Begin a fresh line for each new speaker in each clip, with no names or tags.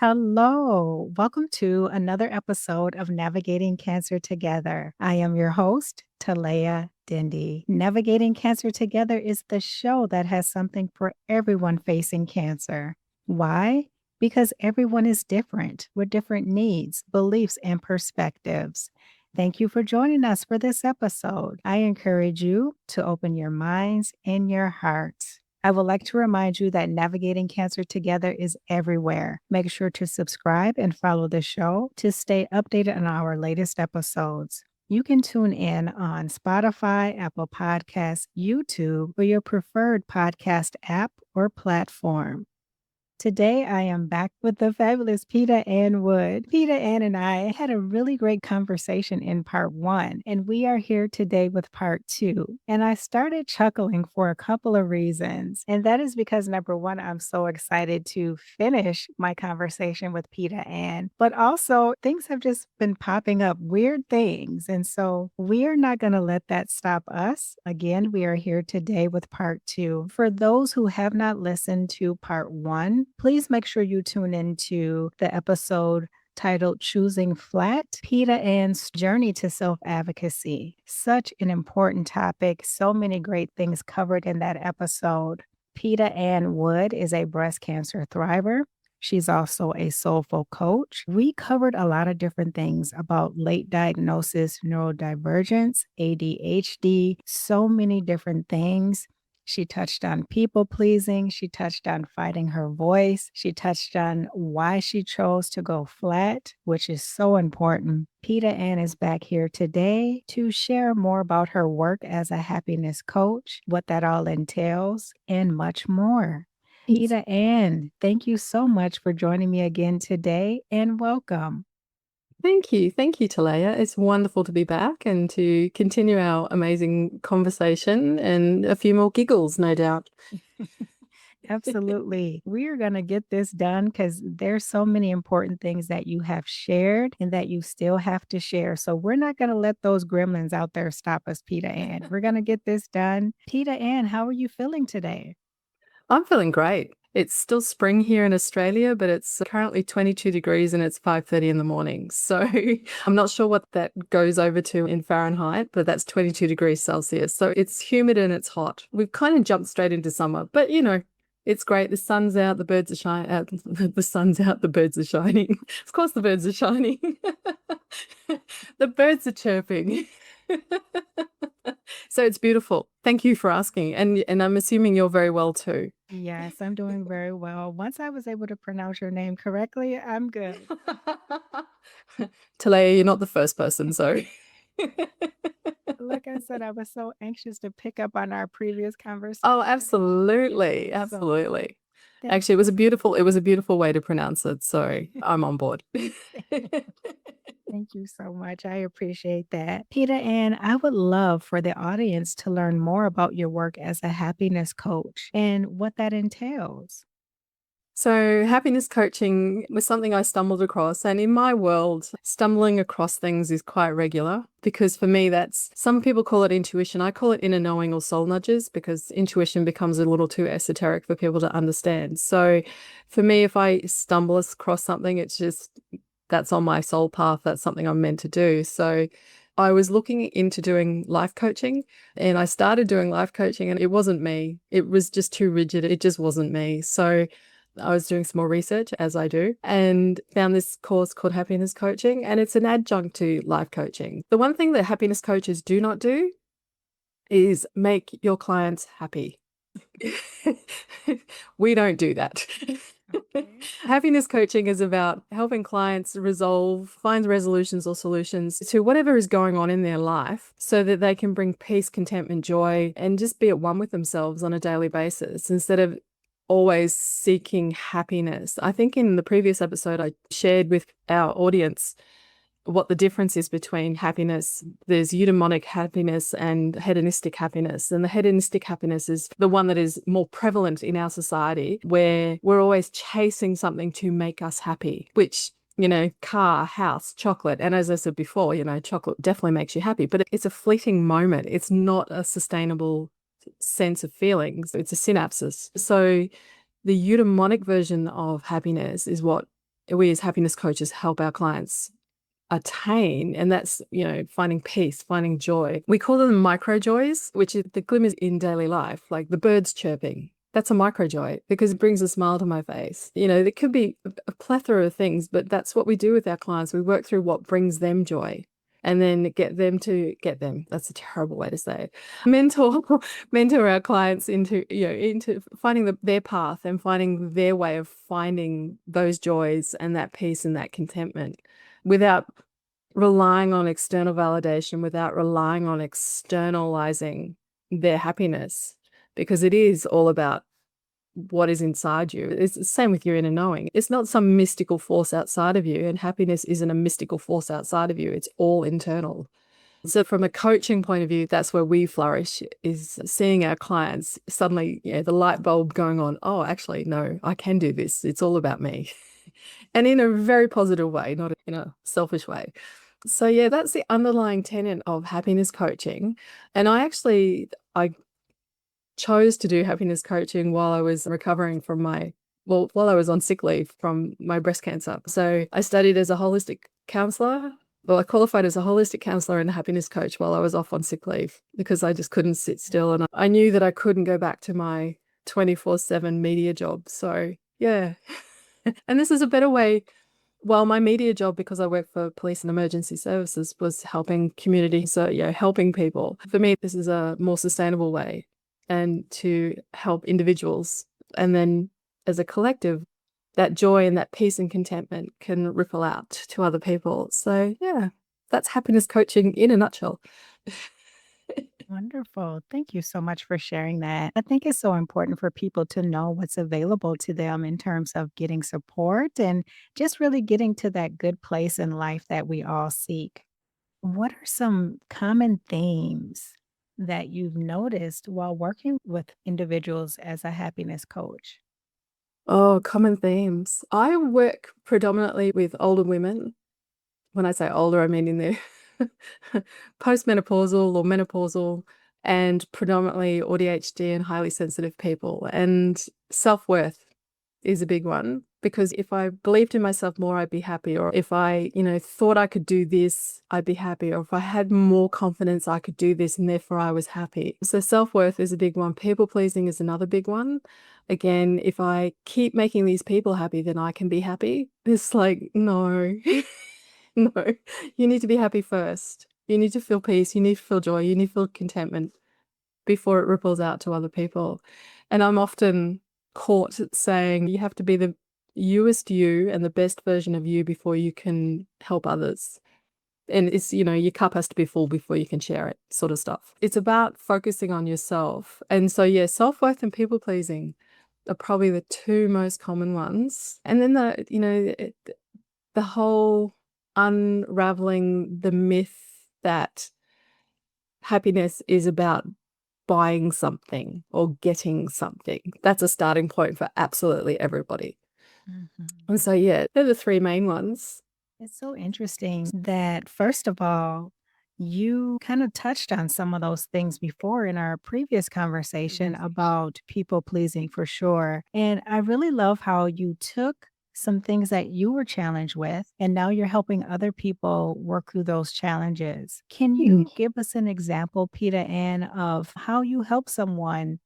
Hello. Welcome to another episode of Navigating Cancer Together. I am your host, Talea Dindy. Navigating Cancer Together is the show that has something for everyone facing cancer. Why? Because everyone is different with different needs, beliefs, and perspectives. Thank you for joining us for this episode. I encourage you to open your minds and your hearts. I would like to remind you that Navigating Cancer Together is everywhere. Make sure to subscribe and follow the show to stay updated on our latest episodes. You can tune in on Spotify, Apple Podcasts, YouTube, or your preferred podcast app or platform. Today, I am back with the fabulous Peta-Ann Wood. Peta-Ann and I had a really great conversation in part one, and we are here today with part two. And I started chuckling for a couple of reasons. And that is because, number one, I'm so excited to finish my conversation with Peta-Ann, but also things have just been popping up, weird things. And so we are not going to let that stop us. Again, we are here today with part two. For those who have not listened to part one, please make sure you tune into the episode titled Choosing Flat, Peta-Ann's Journey to Self-Advocacy. Such an important topic, so many great things covered in that episode. Peta-Ann Wood is a breast cancer thriver. She's also a soulful coach. We covered a lot of different things about late diagnosis, neurodivergence, ADHD, so many different things. She touched on people pleasing. She touched on fighting her voice. She touched on why she chose to go flat, which is so important. Peta-Ann is back here today to share more about her work as a happiness coach, what that all entails, and much more. Peta-Ann, thank you so much for joining me again today and welcome.
Thank you. Thank you, Talea. It's wonderful to be back and to continue our amazing conversation and a few more giggles, no doubt.
Absolutely. We are going to get this done because there's so many important things that you have shared and that you still have to share. So we're not going to let those gremlins out there stop us, Peta-Ann. We're going to get this done. Peta-Ann, how are you feeling today?
I'm feeling great. It's still spring here in Australia, but it's currently 22 degrees and it's 5:30 in the morning. So I'm not sure what that goes over to in Fahrenheit, but that's 22 degrees Celsius. So it's humid and it's hot. We've kind of jumped straight into summer, but it's great. The sun's out, the birds are shining. The sun's out, the birds are shining. Of course, the birds are shining. The birds are chirping. So it's beautiful. Thank you for asking. And I'm assuming you're very well too.
Yes, I'm doing very well. Once I was able to pronounce your name correctly, I'm good.
Talea, you're not the first person, so.
Like I said, I was so anxious to pick up on our previous conversation.
Oh, absolutely.
So
Absolutely.
thank
Actually, it was a beautiful way to pronounce it. So I'm on board.
Thank you so much. I appreciate that. Peta-Ann, I would love for the audience to learn more about your work as a happiness coach and what that entails.
So happiness coaching was something I stumbled across. And in my world, stumbling across things is quite regular because for me, some people call it intuition. I call it inner knowing or soul nudges because intuition becomes a little too esoteric for people to understand. So for me, if I stumble across something, that's on my soul path. That's something I'm meant to do. So I was looking into doing life coaching and I started doing life coaching and it wasn't me. It was just too rigid. It just wasn't me. So I was doing some more research, as I do, and found this course called happiness coaching, and it's an adjunct to life coaching. The one thing that happiness coaches do not do is make your clients happy. We don't do that.
Okay.
Happiness coaching is about helping clients find resolutions or solutions to whatever is going on in their life so that they can bring peace, contentment, joy, and just be at one with themselves on a daily basis instead of always seeking happiness. I think in the previous episode, I shared with our audience what the difference is between happiness. There's eudaimonic happiness and hedonistic happiness. And the hedonistic happiness is the one that is more prevalent in our society, where we're always chasing something to make us happy, which, car, house, chocolate. And as I said before, chocolate definitely makes you happy, but it's a fleeting moment. It's not a sustainable sense of feelings. It's a synapses. So the eudaimonic version of happiness is what we as happiness coaches help our clients attain, and that's, finding peace, finding joy. We call them micro joys, which is the glimmers in daily life, like the birds chirping. That's a micro joy because it brings a smile to my face. There could be a plethora of things, but that's what we do with our clients. We work through what brings them joy and then get them to get them. That's a terrible way to say it. Mentor our clients into finding their path and finding their way of finding those joys and that peace and that contentment without relying on external validation, without relying on externalizing their happiness, because it is all about what is inside you. It's the same with your inner knowing. It's not some mystical force outside of you, and happiness isn't a mystical force outside of you. It's all internal. So from a coaching point of view, that's where we flourish, is seeing our clients suddenly, the light bulb going on. Oh, actually, no, I can do this. It's all about me. And in a very positive way, not in a selfish way. So yeah, that's the underlying tenet of happiness coaching. And I chose to do happiness coaching while I was recovering from while I was on sick leave from my breast cancer. So I studied as a holistic counselor. Well, I qualified as a holistic counselor and a happiness coach while I was off on sick leave because I just couldn't sit still. And I knew that I couldn't go back to my 24/7 media job. So yeah. And this is a better way. Well, my media job, because I work for police and emergency services, was helping community. So, helping people. For me, this is a more sustainable way and to help individuals. And then as a collective, that joy and that peace and contentment can ripple out to other people. So, yeah, that's happiness coaching in a nutshell.
Wonderful. Thank you so much for sharing that. I think it's so important for people to know what's available to them in terms of getting support and just really getting to that good place in life that we all seek. What are some common themes that you've noticed while working with individuals as a happiness coach?
Oh, common themes. I work predominantly with older women. When I say older, I mean in their postmenopausal or menopausal, and predominantly AuDHD and highly sensitive people. And self-worth is a big one, because if I believed in myself more, I'd be happy. Or if I, thought I could do this, I'd be happy. Or if I had more confidence, I could do this and therefore I was happy. So self-worth is a big one. People pleasing is another big one. Again, if I keep making these people happy, then I can be happy. It's like, no. No, you need to be happy first. You need to feel peace. You need to feel joy. You need to feel contentment before it ripples out to other people. And I'm often caught saying you have to be the youest you and the best version of you before you can help others. And it's, your cup has to be full before you can share it, sort of stuff. It's about focusing on yourself. And so, yeah, self-worth and people pleasing are probably the two most common ones. And then the whole unraveling the myth that happiness is about buying something or getting something. That's a starting point for absolutely everybody.
Mhm.
And so, yeah, they're the three main ones.
It's so interesting that, first of all, you kind of touched on some of those things before in our previous conversation about people pleasing for sure. And I really love how you took some things that you were challenged with, and now you're helping other people work through those challenges. Can you give us an example, Peta-Ann, of how you help someone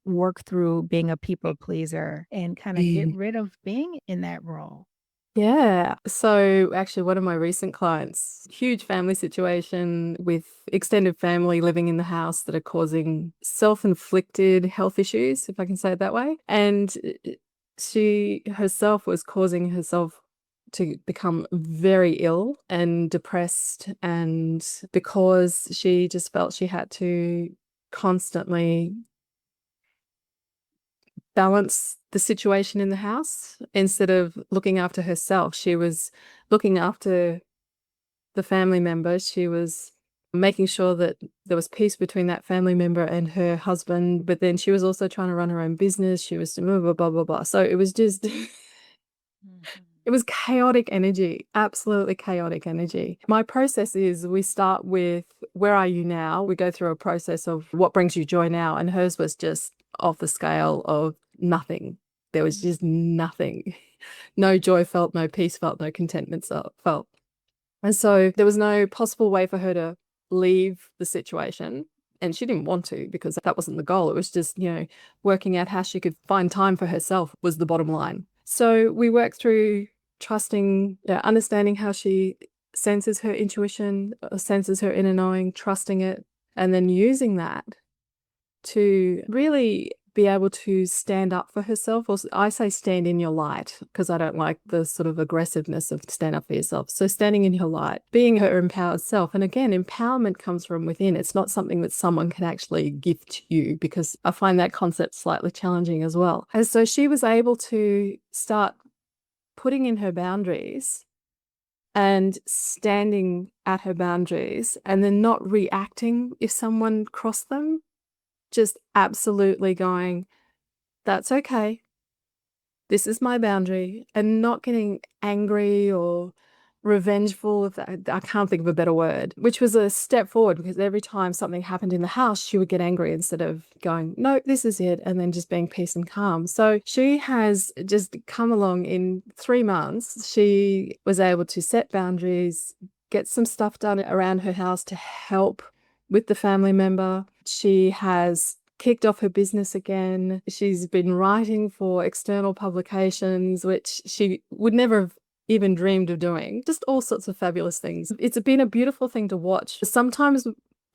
work through being a people pleaser and kind of get
Mm.
rid of being in that role?
Yeah. So actually one of my recent clients, huge family situation with extended family living in the house that are causing self-inflicted health issues, if I can say it that way. And she herself was causing herself to become very ill and depressed, and because she just felt she had to constantly balance the situation in the house. Instead of looking after herself, she was looking after the family member. She was making sure that there was peace between that family member and her husband, but then she was also trying to run her own business. She was blah, blah, blah, blah, blah. So it was just
Mhm.
it was chaotic energy, absolutely chaotic energy. My process is we start with, where are you now? We go through a process of what brings you joy now. And hers was just off the scale of nothing. There was just nothing. No joy felt, no peace felt, no contentment felt. And so there was no possible way for her to leave the situation. And she didn't want to, because that wasn't the goal. It was just, working out how she could find time for herself was the bottom line. So we worked through trusting, understanding how she senses her intuition, senses her inner knowing, trusting it, and then using that to really be able to stand up for herself. Or I say stand in your light, because I don't like the sort of aggressiveness of stand up for yourself. So standing in your light, being her empowered self. And again, empowerment comes from within. It's not something that someone can actually gift you, because I find that concept slightly challenging as well. And so she was able to start putting in her boundaries and standing at her boundaries, and then not reacting if someone crossed them. Just absolutely going, that's okay. This is my boundary, and not getting angry or revengeful. If that, I can't think of a better word, which was a step forward, because every time something happened in the house, she would get angry instead of going, no, this is it, and then just being peace and calm. So she has just come along in 3 months. She was able to set boundaries, get some stuff done around her house to help with the family member. She has kicked off her business again. She's been writing for external publications, which she would never have even dreamed of doing. Just all sorts of fabulous things. It's been a beautiful thing to watch. Sometimes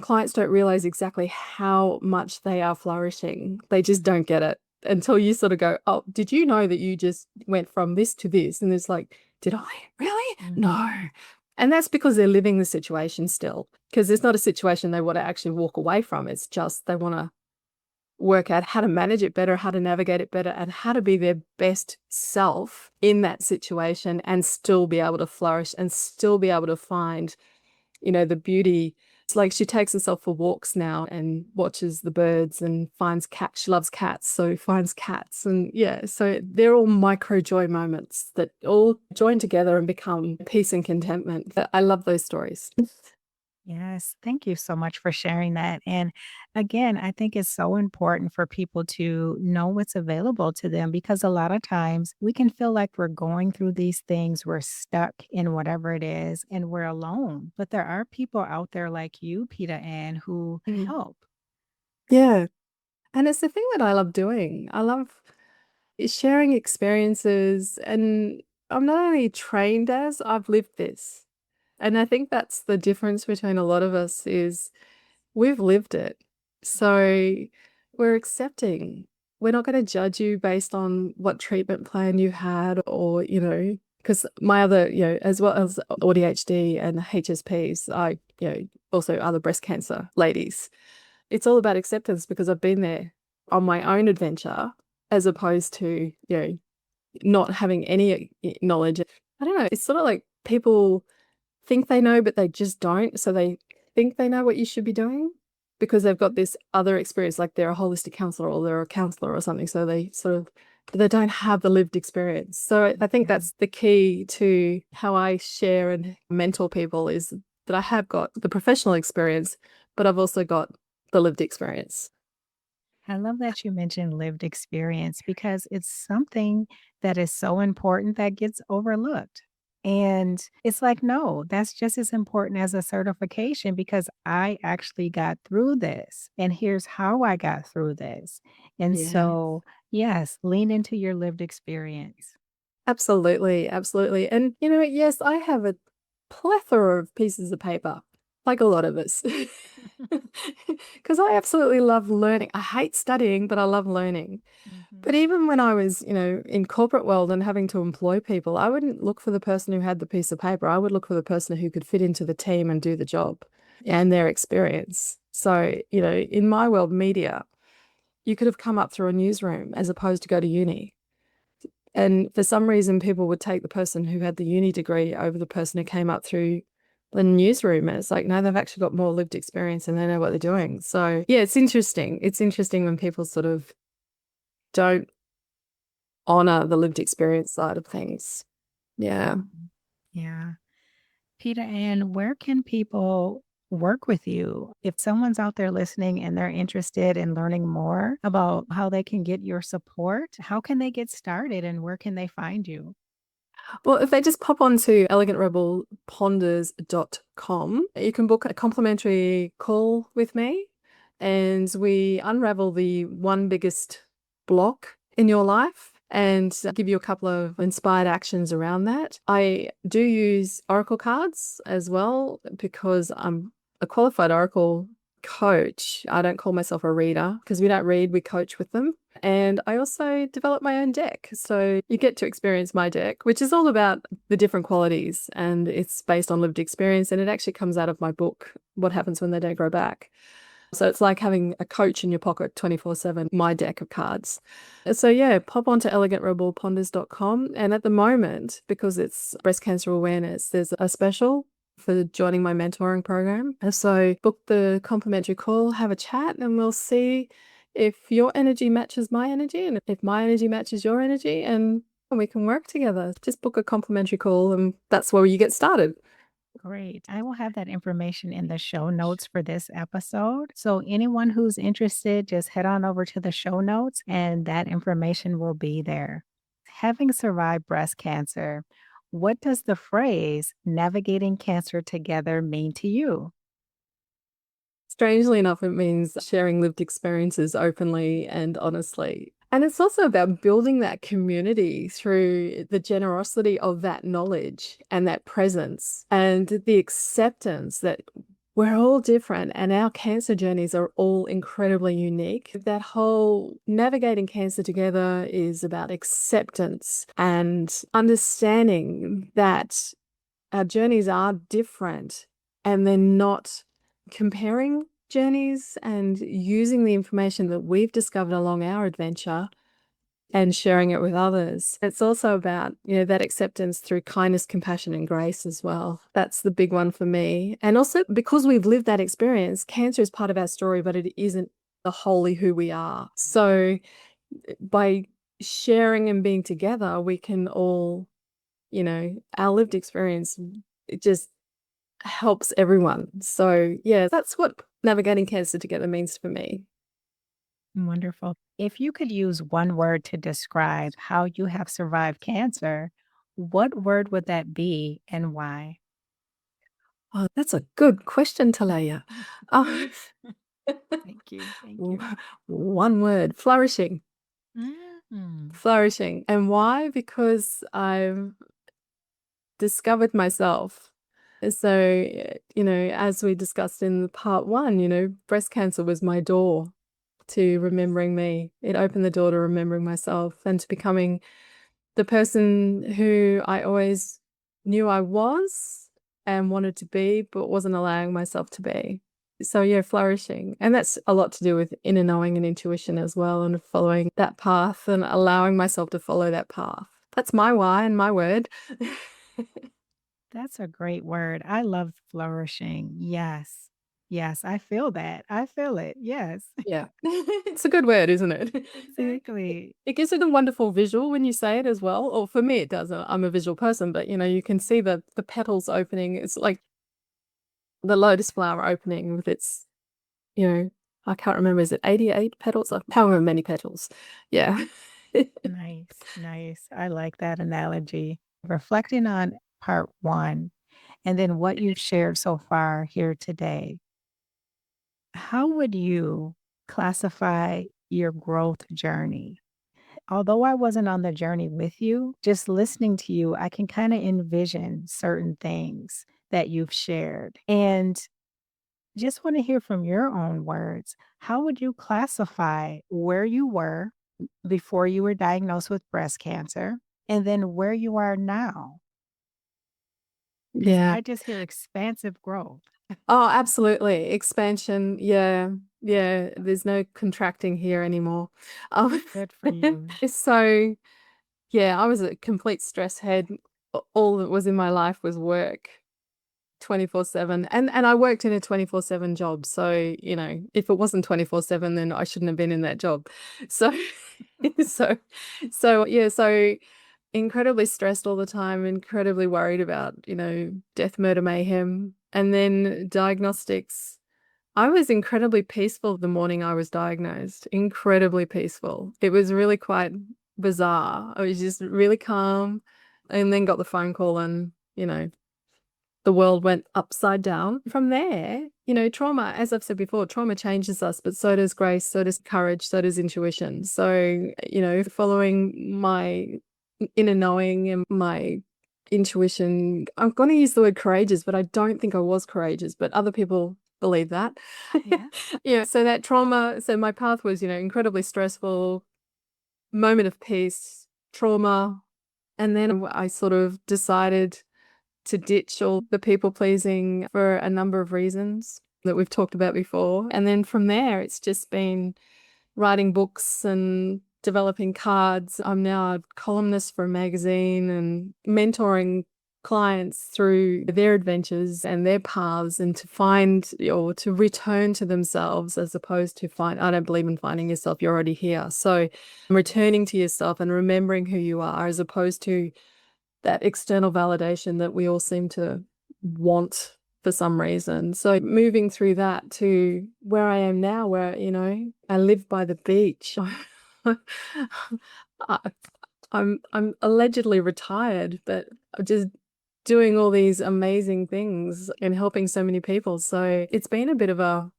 clients don't realize exactly how much they are flourishing. They just don't get it until you sort of go, oh, did you know that you just went from this to this? And it's like, did I really? No. And that's because they're living the situation still, because it's not a situation they want to actually walk away from. It's just they want to work out how to manage it better, how to navigate it better, and how to be their best self in that situation, and still be able to flourish and still be able to find, the beauty. It's like she takes herself for walks now and watches the birds and finds cats. She loves cats, so finds cats. And so they're all micro joy moments that all join together and become peace and contentment. I love those stories.
Yes, thank you so much for sharing that. And again, I think it's so important for people to know what's available to them, because a lot of times we can feel like we're going through these things, we're stuck in whatever it is, and we're alone. But there are people out there like you, Peta-Ann, who can
Mm.
help.
Yeah. And it's the thing that I love doing. I love sharing experiences, and I'm not only trained as, I've lived this. And I think that's the difference between a lot of us, is we've lived it. So we're accepting. We're not going to judge you based on what treatment plan you had, or, because my other, as well as AuDHD and HSPs, also other breast cancer ladies. It's all about acceptance, because I've been there on my own adventure, as opposed to, not having any knowledge. I don't know. It's sort of like people think they know, but they just don't. So they think they know what you should be doing, because they've got this other experience, like they're a holistic counselor or they're a counselor or something. So they but they don't have the lived experience. So I think that's the key to how I share and mentor people, is that I have got the professional experience, but I've also got the lived experience.
I love that you mentioned lived experience, because it's something that is so important that gets overlooked. And it's like, no, that's just as important as a certification, because I actually got through this and here's how I got through this. And
Yeah.
so, yes, lean into your lived experience.
Absolutely, absolutely. And, yes, I have a plethora of pieces of paper, like a lot of us, because I absolutely love learning. I hate studying, but I love learning.
Mhm.
But even when I was, in corporate world and having to employ people, I wouldn't look for the person who had the piece of paper. I would look for the person who could fit into the team and do the job, and their experience. So, in my world, media, you could have come up through a newsroom as opposed to go to uni. And for some reason, people would take the person who had the uni degree over the person who came up through the newsroom. And it's like, no, they've actually got more lived experience and they know what they're doing. So yeah, it's interesting. It's interesting when people sort of don't honor the lived experience side of things. Yeah.
Yeah. Peter Ann, where can people work with you. If someone's out there listening and they're interested in learning more about how they can get your support, how can they get started and where can they find you?
Well, if they just pop onto elegantrebelponders.com, you can book a complimentary call with me and we unravel the one biggest block in your life and give you a couple of inspired actions around that. I do use oracle cards as well because I'm a qualified oracle coach. I don't call myself a reader because we don't read, we coach with them. And I also developed my own deck. So you get to experience my deck, which is all about the different qualities and it's based on lived experience. And it actually comes out of my book, What Happens When They Don't Grow Back. So it's like having a coach in your pocket 24/7, my deck of cards. So yeah, pop onto elegantrebelponders.com. And at the moment, because it's breast cancer awareness, there's a special for joining my mentoring program. And so book the complimentary call, have a chat, and we'll see if your energy matches my energy and if my energy matches your energy, and we can work together. Just book a complimentary call and that's where you get started.
Great. I will have that information in the show notes for this episode. So, anyone who's interested, just head on over to the show notes and that information will be there. Having survived breast cancer, what does the phrase navigating cancer together mean to you?
Strangely enough, it means sharing lived experiences openly and honestly. And it's also about building that community through the generosity of that knowledge and that presence and the acceptance that we're all different and our cancer journeys are all incredibly unique. That whole navigating cancer together is about acceptance and understanding that our journeys are different and they're not comparing journeys and using the information that we've discovered along our adventure and sharing it with others. It's also about, that acceptance through kindness, compassion, and grace as well. That's the big one for me. And also because we've lived that experience, cancer is part of our story, but it isn't the wholly who we are. So by sharing and being together, we can all, our lived experience, it just helps everyone. So yeah, that's what navigating cancer together means for me.
Wonderful. If you could use one word to describe how you have survived cancer, what word would that be and why?
Oh, that's a good question, Talaya. Oh,
Thank you. Thank
w-
you.
one word, flourishing.
Mm.
Flourishing. And why? Because I've discovered myself. So, as we discussed in part one, breast cancer was my door to remembering me. It opened the door to remembering myself and to becoming the person who I always knew I was and wanted to be, but wasn't allowing myself to be. So yeah, flourishing. And that's a lot to do with inner knowing and intuition as well, and following that path and allowing myself to follow that path. That's my why and my word.
That's a great word. I love flourishing. Yes. Yes, I feel that. I feel it. Yes.
Yeah. It's a good word, isn't it?
Exactly.
It gives it a wonderful visual when you say it as well. Or for me, it does. I'm a visual person, but you can see the petals opening. It's like the lotus flower opening with its, you know, I can't remember, is it 88 petals? However many petals. Yeah.
Nice. Nice. I like that analogy. Reflecting on part one and then what you've shared so far here today, how would you classify your growth journey? Although I wasn't on the journey with you, just listening to you, I can kind of envision certain things that you've shared. And just want to hear from your own words. How would you classify where you were before you were diagnosed with breast cancer and then where you are now? Because
Yeah.
I just hear expansive growth.
Oh, absolutely. Expansion. Yeah. Yeah. There's no contracting here anymore. Um,
Good for you.
so, yeah, I was a complete stress head. All that was in my life was work 24/7. And I worked in a 24/7 job. So, if it wasn't 24/7, then I shouldn't have been in that job. So, so, yeah, so incredibly stressed all the time, incredibly worried about, death, murder, mayhem. And then diagnostics. I was incredibly peaceful the morning I was diagnosed, incredibly peaceful. It was really quite bizarre. I was just really calm, and then got the phone call, and, the world went upside down. From there, trauma, as I've said before, trauma changes us, but so does grace, so does courage, so does intuition. So, following my inner knowing and my intuition, I'm going to use the word courageous, but I don't think I was courageous, but other people believe that.
Yeah.
Yeah. So that trauma, so my path was, incredibly stressful, moment of peace, trauma. And then I sort of decided to ditch all the people pleasing for a number of reasons that we've talked about before. And then from there, it's just been writing books and developing cards. I'm now a columnist for a magazine and mentoring clients through their adventures and their paths, and to find or to return to themselves, as opposed to I don't believe in finding yourself, you're already here. So returning to yourself and remembering who you are, as opposed to that external validation that we all seem to want for some reason. So moving through that to where I am now, where, I live by the beach. I'm allegedly retired, but I'm just doing all these amazing things and helping so many people. So it's been a bit of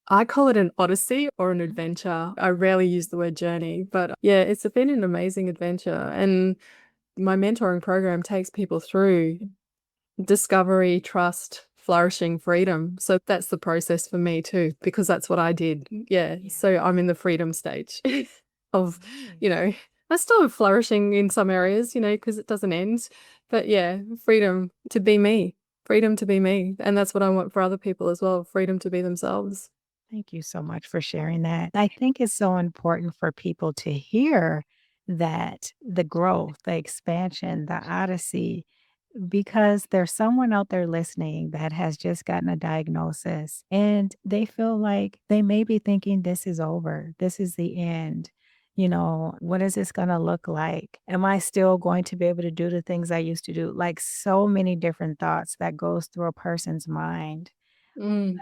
I call it an odyssey or an adventure. I rarely use the word journey, but yeah, it's been an amazing adventure. And my mentoring program takes people through discovery, trust, flourishing, freedom. So that's the process for me too, because that's what I did. Yeah. So I'm in the freedom stage of, I still have flourishing in some areas, because it doesn't end. But yeah, freedom to be me, freedom to be me. And that's what I want for other people as well, freedom to be themselves.
Thank you so much for sharing that. I think it's so important for people to hear that the growth, the expansion, the odyssey, because there's someone out there listening that has just gotten a diagnosis and they feel like they may be thinking, this is over, this is the end. What is this going to look like? Am I still going to be able to do the things I used to do? Like so many different thoughts that goes through a person's mind.
Mm,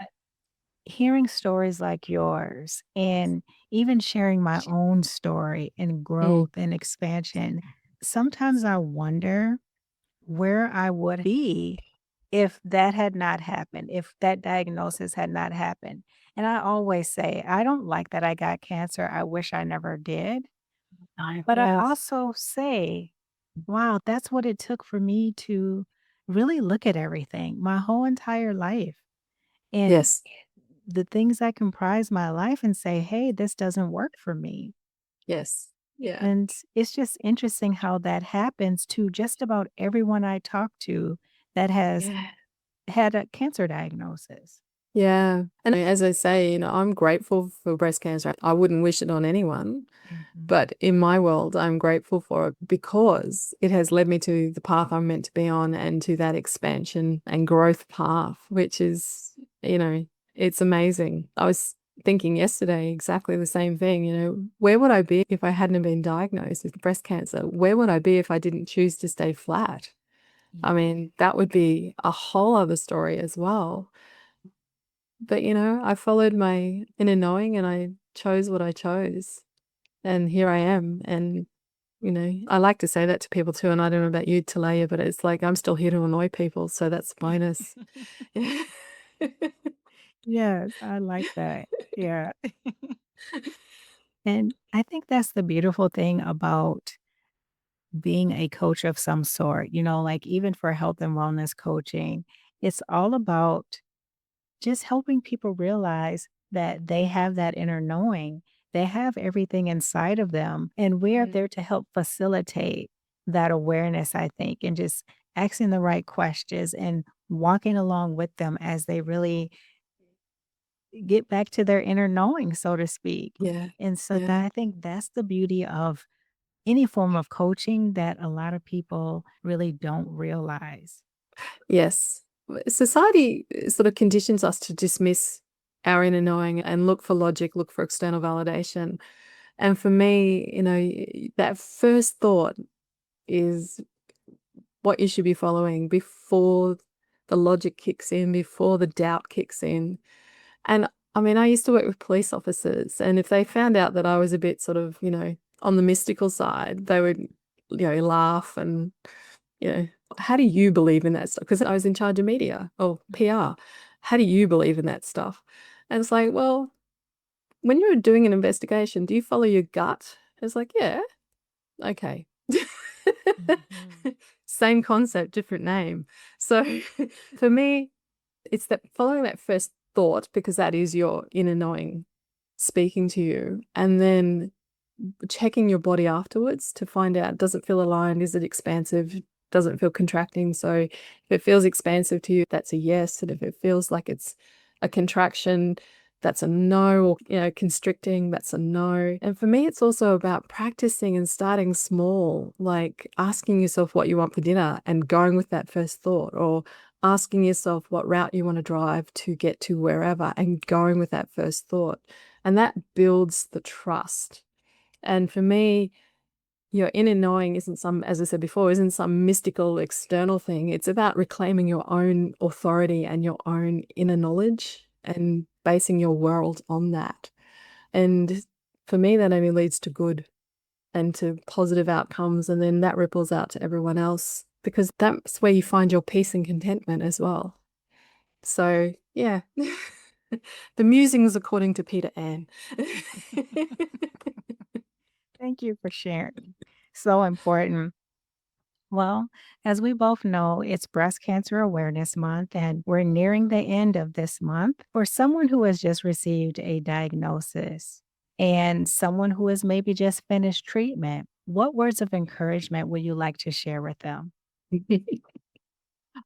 Hearing stories like yours and even sharing my own story and
mm,
growth and expansion, sometimes I wonder where I would be if that had not happened, if that diagnosis had not happened. And I always say, I don't like that I got cancer. I wish I never did. But I
yes.
also say, wow, that's what it took for me to really look at everything my whole entire life. And
Yes.
the things that comprise my life and say, "Hey, this doesn't work for me."
Yes. Yeah.
And it's just interesting how that happens to just about everyone I talk to that has
Yeah.
had a cancer diagnosis.
Yeah. And as I say, I'm grateful for breast cancer. I wouldn't wish it on anyone.
Mhm.
But in my world, I'm grateful for it because it has led me to the path I'm meant to be on, and to that expansion and growth path, which is, it's amazing. I was thinking yesterday exactly the same thing. Where would I be if I hadn't been diagnosed with breast cancer? Where would I be if I didn't choose to stay flat? I
Yeah.
mean, that would be a whole other story as well. But, I followed my inner knowing and I chose what I chose. And here I am. And, I like to say that to people too. And I don't know about you, Talaya, but it's like I'm still here to annoy people. So that's a bonus. Yeah.
Yes, I like that. Yeah. And I think that's the beautiful thing about being a coach of some sort, like even for health and wellness coaching, it's all about just helping people realize that they have that inner knowing. They have everything inside of them. And we're
Yeah.
there to help facilitate that awareness, I think, and just asking the right questions and walking along with them as they really get back to their inner knowing, so to speak.
Yeah.
And so
Yeah.
that I think that's the beauty of any form of coaching that a lot of people really don't realize.
Yes. Society sort of conditions us to dismiss our inner knowing and look for logic, look for external validation. And for me, that first thought is what you should be following before the logic kicks in, before the doubt kicks in. And I mean, I used to work with police officers, and if they found out that I was a bit sort of, on the mystical side, they would, laugh and, how do you believe in that stuff? Because I was in charge of media or PR. How do you believe in that stuff? And it's like, well, when you're doing an investigation, do you follow your gut? It's like, yeah, okay. Same concept, different name. So for me, it's that following that first thought, because that is your inner knowing speaking to you, and then checking your body afterwards to find out, does it feel aligned? Is it expansive? Does it feel contracting? So if it feels expansive to you, that's a yes. And if it feels like it's a contraction, that's a no. Or, constricting, that's a no. And for me, it's also about practicing and starting small, like asking yourself what you want for dinner and going with that first thought, or asking yourself what route you want to drive to get to wherever and going with that first thought. And that builds the trust. And for me, your inner knowing isn't some, as I said before, isn't some mystical external thing. It's about reclaiming your own authority and your own inner knowledge and basing your world on that. And for me, that only leads to good and to positive outcomes. And then that ripples out to everyone else, because that's where you find your peace and contentment as well. So, yeah. The musings according to Peta-Ann.
Thank you for sharing. So important. Well, as we both know, it's Breast Cancer Awareness Month, and we're nearing the end of this month. For someone who has just received a diagnosis and someone who has maybe just finished treatment, what words of encouragement would you like to share with them?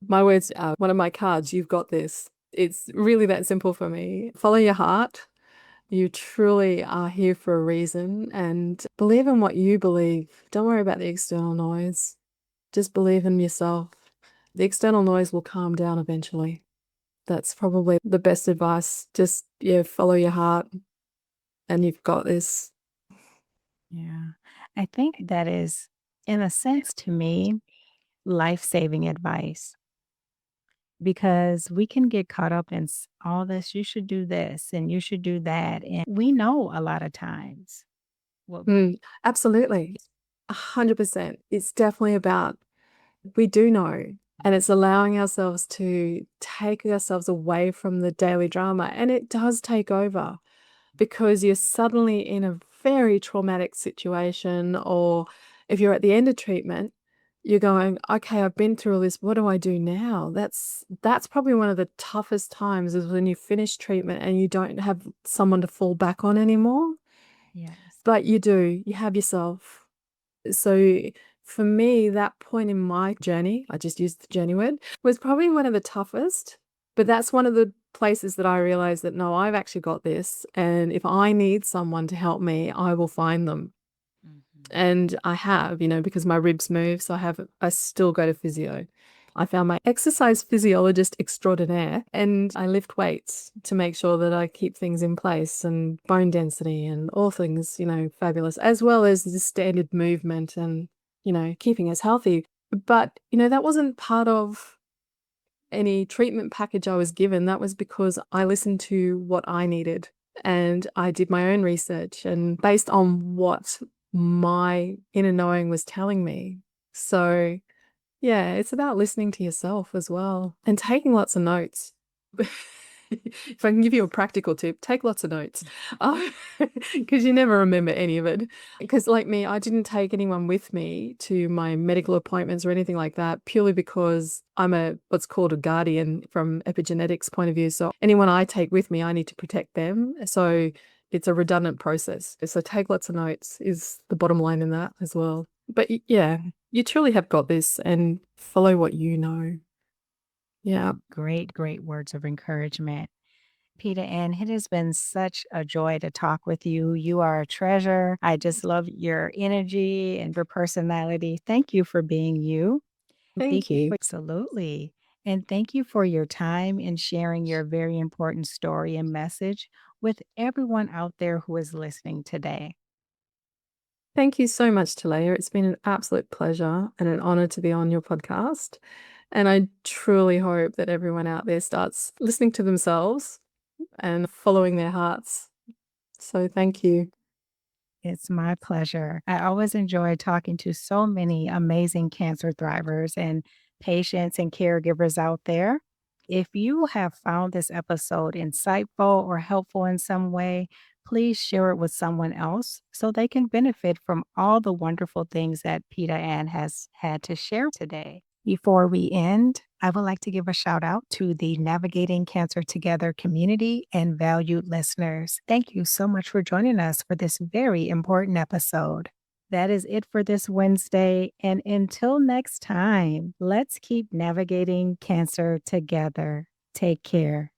My words are one of my cards. You've got this. It's really that simple for me. Follow your heart. You truly are here for a reason, and believe in what you believe. Don't worry about the external noise. Just believe in yourself. The external noise will calm down eventually. That's probably the best advice. Just, follow your heart, and you've got this.
Yeah, I think that is, in a sense, to me, life saving advice, because we can get caught up in all this. You should do this and you should do that. And we know a lot of times. Well,
Absolutely. 100%. It's definitely about, we do know, and it's allowing ourselves to take ourselves away from the daily drama. And it does take over, because you're suddenly in a very traumatic situation, or if you're at the end of treatment, you're going, okay, I've been through all this. What do I do now? That's probably one of the toughest times, is when you finish treatment and you don't have someone to fall back on anymore.
yes.
But you do, you have yourself. So for me, that point in my journey, I just used the journey word, was probably one of the toughest. But that's one of the places that I realized that, no, I've actually got this. And if I need someone to help me, I will find them.
Mhm.
And I have, because my ribs move. So I still go to physio. I found my exercise physiologist extraordinaire, and I lift weights to make sure that I keep things in place, and bone density and all things, fabulous, as well as the standard movement and, keeping us healthy. But, that wasn't part of any treatment package I was given. That was because I listened to what I needed, and I did my own research, and based on what my inner knowing was telling me. So yeah, it's about listening to yourself as well and taking lots of notes. If I can give you a practical tip, take lots of notes, because you never remember any of it. Because like me, I didn't take anyone with me to my medical appointments or anything like that, purely because I'm what's called a guardian from epigenetics point of view. So anyone I take with me, I need to protect them. So it's a redundant process. So take lots of notes is the bottom line in that as well. But yeah, you truly have got this, and follow what you know. Yeah.
Great, great words of encouragement. Peta-Ann, it has been such a joy to talk with you. You are a treasure. I just love your energy and your personality. Thank you for being you.
Thank you.
Absolutely. And thank you for your time and sharing your very important story and message with everyone out there who is listening today.
Thank you so much, Talaya. It's been an absolute pleasure and an honor to be on your podcast. And I truly hope that everyone out there starts listening to themselves and following their hearts. So thank you.
It's my pleasure. I always enjoy talking to so many amazing cancer thrivers and patients and caregivers out there. If you have found this episode insightful or helpful in some way, please share it with someone else so they can benefit from all the wonderful things that Peta-Ann has had to share today. Before we end, I would like to give a shout out to the Navigating Cancer Together community and valued listeners. Thank you so much for joining us for this very important episode. That is it for this Wednesday. And until next time, let's keep navigating cancer together. Take care.